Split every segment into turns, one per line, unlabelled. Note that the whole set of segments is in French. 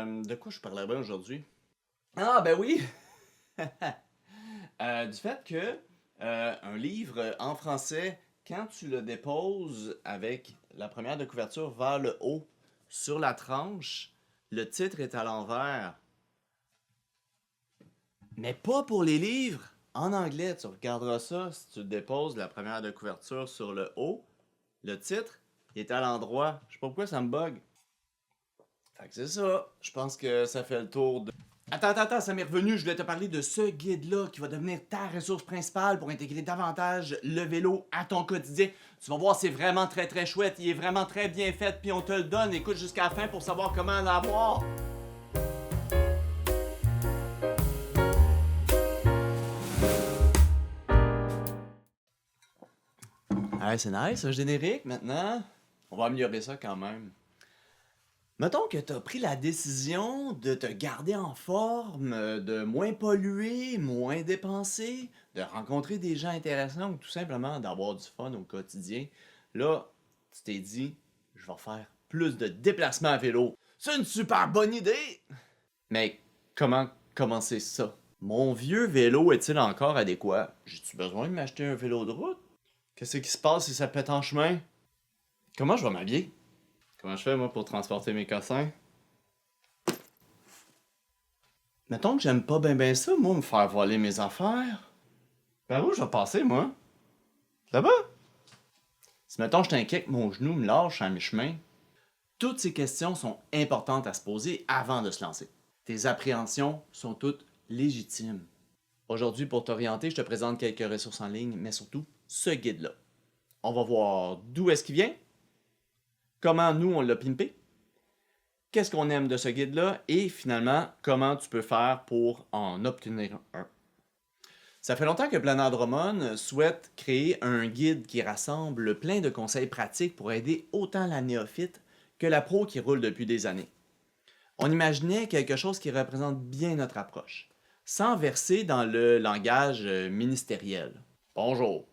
De quoi je parlerai aujourd'hui?
Ah, ben oui!
Du fait que un livre en français, quand tu le déposes avec la première de couverture vers le haut sur la tranche, le titre est à l'envers. Mais pas pour les livres. En anglais, tu regarderas ça si tu déposes la première de couverture sur le haut. Le titre il est à l'endroit. Je sais pas pourquoi ça me bug. Fait que c'est ça. Je pense que ça fait le tour de. Attends, ça m'est revenu. Je voulais te parler de ce guide-là qui va devenir ta ressource principale pour intégrer davantage le vélo à ton quotidien. Tu vas voir, c'est vraiment très très chouette. Il est vraiment très bien fait, puis on te le donne. Écoute jusqu'à la fin pour savoir comment l'avoir. Ah, c'est nice, un générique maintenant. On va améliorer ça quand même. Mettons que tu as pris la décision de te garder en forme, de moins polluer, moins dépenser, de rencontrer des gens intéressants ou tout simplement d'avoir du fun au quotidien. Là, tu t'es dit, je vais faire plus de déplacements à vélo. C'est une super bonne idée! Mais comment commencer ça? Mon vieux vélo est-il encore adéquat? J'ai-tu besoin de m'acheter un vélo de route? Qu'est-ce qui se passe si ça pète en chemin? Comment je vais m'habiller? Comment je fais, moi, pour transporter mes cossins? Mettons que j'aime pas ben ça, moi, me faire voler mes affaires. Par où je vais passer, moi? Là-bas? Si, mettons, je t'inquiète que mon genou me lâche à mi-chemin. Toutes ces questions sont importantes à se poser avant de se lancer. Tes appréhensions sont toutes légitimes. Aujourd'hui, pour t'orienter, je te présente quelques ressources en ligne, mais surtout ce guide-là. On va voir d'où est-ce qu'il vient, comment nous on l'a pimpé, qu'est-ce qu'on aime de ce guide-là et finalement, comment tu peux faire pour en obtenir un. Ça fait longtemps que Planard Drummond souhaite créer un guide qui rassemble plein de conseils pratiques pour aider autant la néophyte que la pro qui roule depuis des années. On imaginait quelque chose qui représente bien notre approche, sans verser dans le langage ministériel. Bonjour.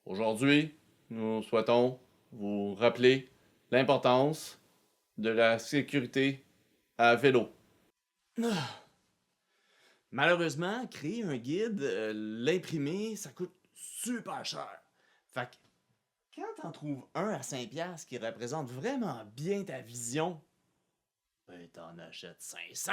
Aujourd'hui, nous souhaitons vous rappeler l'importance de la sécurité à vélo. Malheureusement, créer un guide, l'imprimer, ça coûte super cher. Fait que quand t'en trouves un à 5$ qui représente vraiment bien ta vision, ben t'en achètes 500!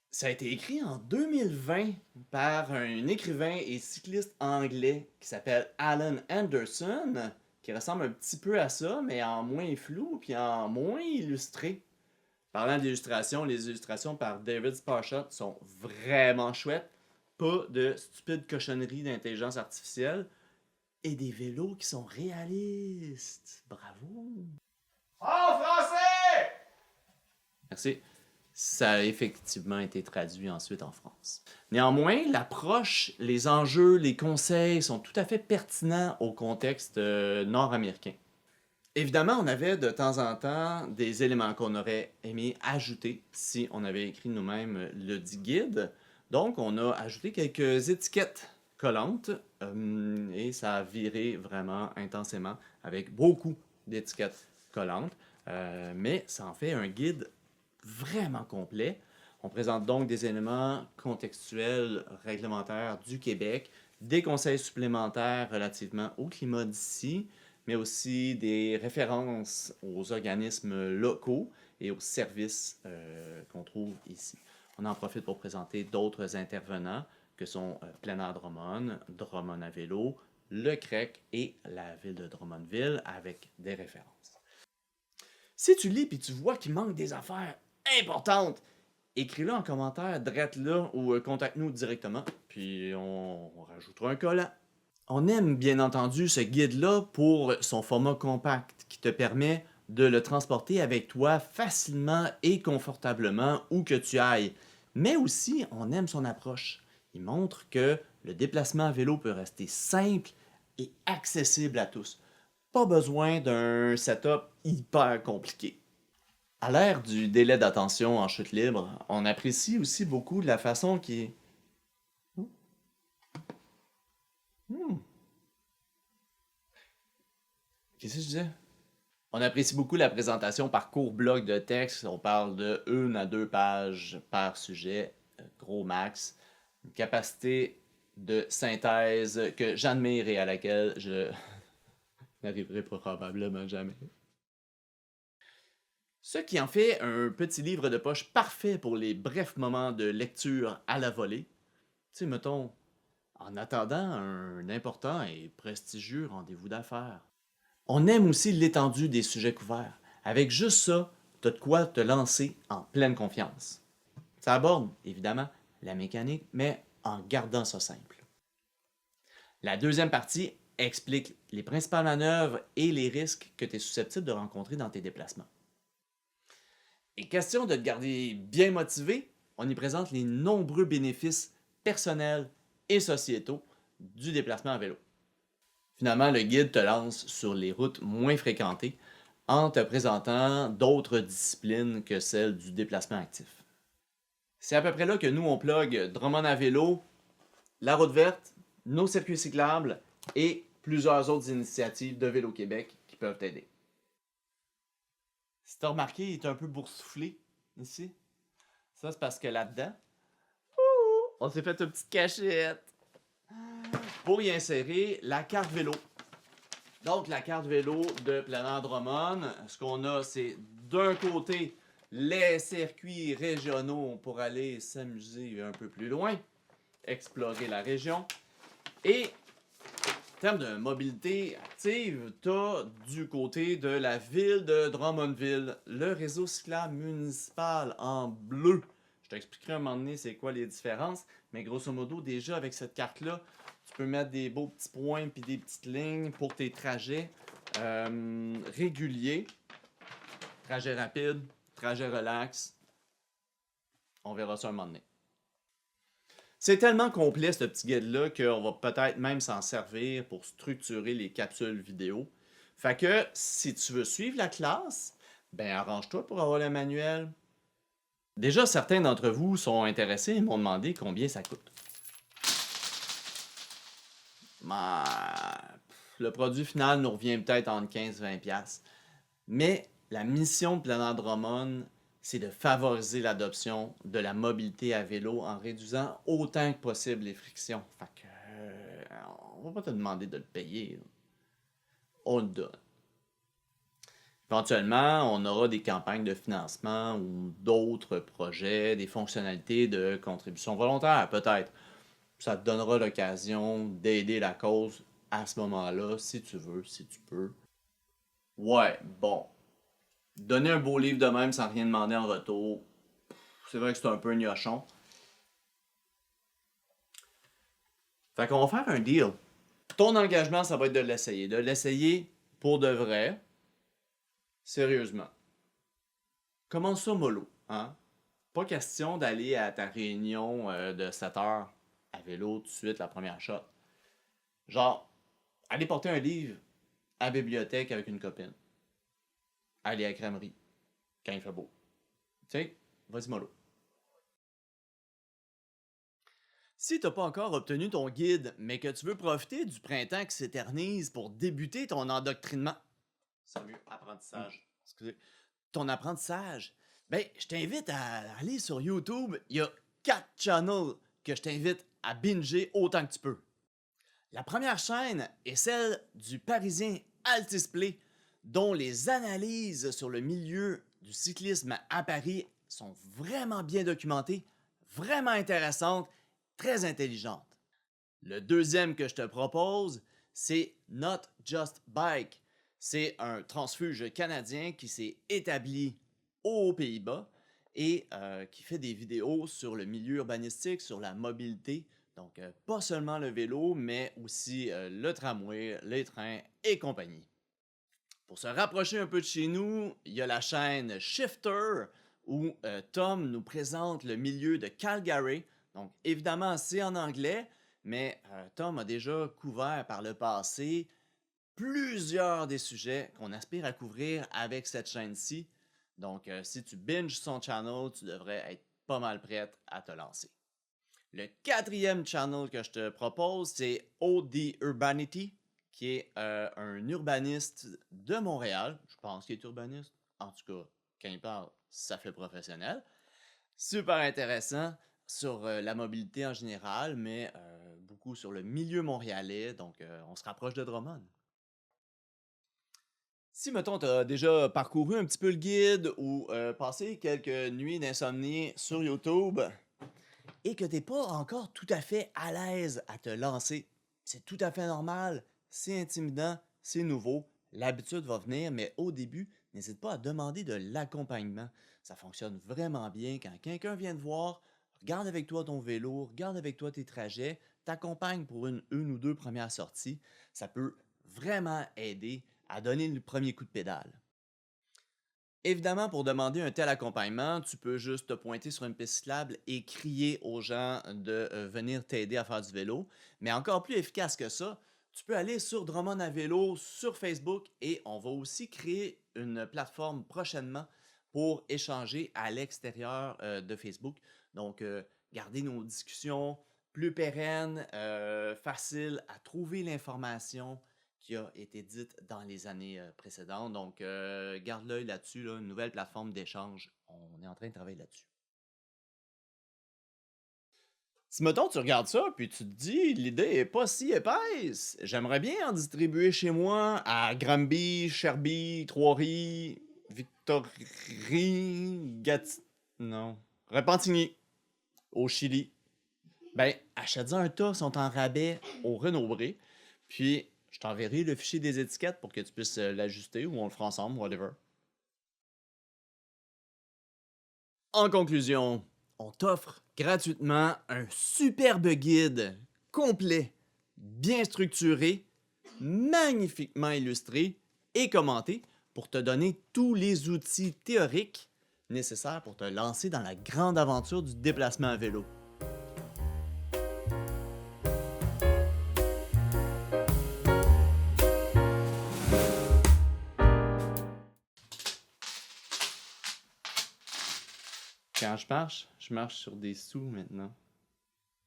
Ça a été écrit en 2020 par un écrivain et cycliste anglais qui s'appelle Alan Anderson, qui ressemble un petit peu à ça, mais en moins flou puis en moins illustré. Parlant d'illustration, les illustrations par David Sparshot sont vraiment chouettes. Pas de stupides cochonneries d'intelligence artificielle. Et des vélos qui sont réalistes. Bravo!
En français!
Merci. Ça a effectivement été traduit ensuite en France. Néanmoins, l'approche, les enjeux, les conseils sont tout à fait pertinents au contexte nord-américain. Évidemment, on avait de temps en temps des éléments qu'on aurait aimé ajouter si on avait écrit nous-mêmes le dit guide. Donc, on a ajouté quelques étiquettes collantes et ça a viré vraiment intensément avec beaucoup d'étiquettes collantes. Mais ça en fait un guide vraiment complet. On présente donc des éléments contextuels réglementaires du Québec, des conseils supplémentaires relativement au climat d'ici, mais aussi des références aux organismes locaux et aux services qu'on trouve ici. On en profite pour présenter d'autres intervenants que sont Planard Drummond, Drummond à vélo, le CREC et la ville de Drummondville avec des références. Si tu lis et tu vois qu'il manque des affaires importantes, écris-le en commentaire, drette là ou contacte-nous directement, puis on rajoutera un collant. On aime bien entendu ce guide-là pour son format compact qui te permet de le transporter avec toi facilement et confortablement où que tu ailles. Mais aussi, on aime son approche. Il montre que le déplacement à vélo peut rester simple et accessible à tous. Pas besoin d'un setup hyper compliqué. À l'ère du délai d'attention en chute libre, on apprécie aussi beaucoup la façon qui est... Qu'est-ce que je disais? On apprécie beaucoup la présentation par court bloc de texte. On parle de 1 à 2 pages par sujet, gros max. Une capacité de synthèse que j'admire et à laquelle je n'arriverai probablement jamais. Ce qui en fait un petit livre de poche parfait pour les brefs moments de lecture à la volée. Tu sais, mettons, en attendant un important et prestigieux rendez-vous d'affaires. On aime aussi l'étendue des sujets couverts. Avec juste ça, t'as de quoi te lancer en pleine confiance. Ça aborde, évidemment, la mécanique, mais en gardant ça simple. La deuxième partie explique les principales manœuvres et les risques que tu es susceptible de rencontrer dans tes déplacements. Et question de te garder bien motivé, on y présente les nombreux bénéfices personnels et sociétaux du déplacement à vélo. Finalement, le guide te lance sur les routes moins fréquentées en te présentant d'autres disciplines que celles du déplacement actif. C'est à peu près là que nous, on plug Drummond à vélo, la route verte, nos circuits cyclables et plusieurs autres initiatives de Vélo Québec qui peuvent t'aider. Si tu as remarqué, il est un peu boursouflé ici. Ça, c'est parce que là-dedans, on s'est fait une petite cachette pour y insérer la carte vélo. Donc, la carte vélo de Plein Air Drummond, ce qu'on a, c'est d'un côté les circuits régionaux pour aller s'amuser un peu plus loin, explorer la région. Et en termes de mobilité active, tu as du côté de la ville de Drummondville, le réseau cyclable municipal en bleu. Je t'expliquerai un moment donné c'est quoi les différences, mais grosso modo, déjà avec cette carte-là, tu peux mettre des beaux petits points puis des petites lignes pour tes trajets réguliers, trajets rapides, trajets relax. On verra ça un moment donné. C'est tellement complet ce petit guide-là qu'on va peut-être même s'en servir pour structurer les capsules vidéo. Fait que si tu veux suivre la classe, ben arrange-toi pour avoir le manuel. Déjà, certains d'entre vous sont intéressés et m'ont demandé combien ça coûte. Le produit final nous revient peut-être entre 15-20$. Mais la mission de Plein Air Drummond, c'est de favoriser l'adoption de la mobilité à vélo en réduisant autant que possible les frictions. Fait que, on va pas te demander de le payer. On le donne. Éventuellement, on aura des campagnes de financement ou d'autres projets, des fonctionnalités de contribution volontaire, peut-être. Ça te donnera l'occasion d'aider la cause à ce moment-là, si tu veux, si tu peux. Ouais, bon. Donner un beau livre de même sans rien demander en retour, c'est vrai que c'est un peu gnochon. Fait qu'on va faire un deal. Ton engagement, ça va être de l'essayer. De l'essayer pour de vrai. Sérieusement. Commence ça mollo, hein? Pas question d'aller à ta réunion de 7 heures à vélo tout de suite la première shot. Genre, aller porter un livre à la bibliothèque avec une copine. Aller à la crèmerie, quand il fait beau. Tu sais, vas-y mollo. Si t'as pas encore obtenu ton guide, mais que tu veux profiter du printemps qui s'éternise pour débuter ton endoctrinement, c'est mieux, apprentissage, excusez, ton apprentissage, ben, je t'invite à aller sur YouTube. Il y a 4 channels que je t'invite à binger autant que tu peux. La première chaîne est celle du Parisien Altisplay, dont les analyses sur le milieu du cyclisme à Paris sont vraiment bien documentées, vraiment intéressantes, très intelligentes. Le deuxième que je te propose, c'est Not Just Bike. C'est un transfuge canadien qui s'est établi aux Pays-Bas et qui fait des vidéos sur le milieu urbanistique, sur la mobilité. Donc, pas seulement le vélo, mais aussi le tramway, les trains et compagnie. Pour se rapprocher un peu de chez nous, il y a la chaîne Shifter où Tom nous présente le milieu de Calgary. Donc, évidemment, c'est en anglais, mais Tom a déjà couvert par le passé plusieurs des sujets qu'on aspire à couvrir avec cette chaîne-ci. Donc, si tu binges son channel, tu devrais être pas mal prête à te lancer. Le quatrième channel que je te propose, c'est OD Urbanity, qui est un urbaniste de Montréal. Je pense qu'il est urbaniste. En tout cas, quand il parle, ça fait professionnel. Super intéressant sur la mobilité en général, mais beaucoup sur le milieu montréalais. Donc, on se rapproche de Drummond. Si, mettons, tu as déjà parcouru un petit peu le guide ou passé quelques nuits d'insomnie sur YouTube et que tu n'es pas encore tout à fait à l'aise à te lancer, c'est tout à fait normal, c'est intimidant, c'est nouveau, l'habitude va venir, mais au début, n'hésite pas à demander de l'accompagnement. Ça fonctionne vraiment bien quand quelqu'un vient te voir, regarde avec toi ton vélo, regarde avec toi tes trajets, t'accompagne pour une ou deux premières sorties. Ça peut vraiment aider à donner le premier coup de pédale. Évidemment, pour demander un tel accompagnement, tu peux juste te pointer sur une piste cyclable et crier aux gens de venir t'aider à faire du vélo. Mais encore plus efficace que ça, tu peux aller sur Drummond à vélo sur Facebook et on va aussi créer une plateforme prochainement pour échanger à l'extérieur de Facebook. Donc, garder nos discussions plus pérennes, faciles à trouver l'information qui a été dite dans les années précédentes. Donc, garde l'œil là-dessus, là, une nouvelle plateforme d'échange. On est en train de travailler là-dessus. Si, mettons, tu regardes ça, puis tu te dis, l'idée est pas si épaisse. J'aimerais bien en distribuer chez moi à Granby, Sherby, Trois-Rives, Victory, Non. Repentigny, au Chili. Ben, achète-en un tas, sont en rabais au Renaud-Bré. Puis, je t'enverrai le fichier des étiquettes pour que tu puisses l'ajuster ou on le fera ensemble, whatever. En conclusion, on t'offre gratuitement un superbe guide complet, bien structuré, magnifiquement illustré et commenté pour te donner tous les outils théoriques nécessaires pour te lancer dans la grande aventure du déplacement à vélo. Quand je marche sur des sous maintenant.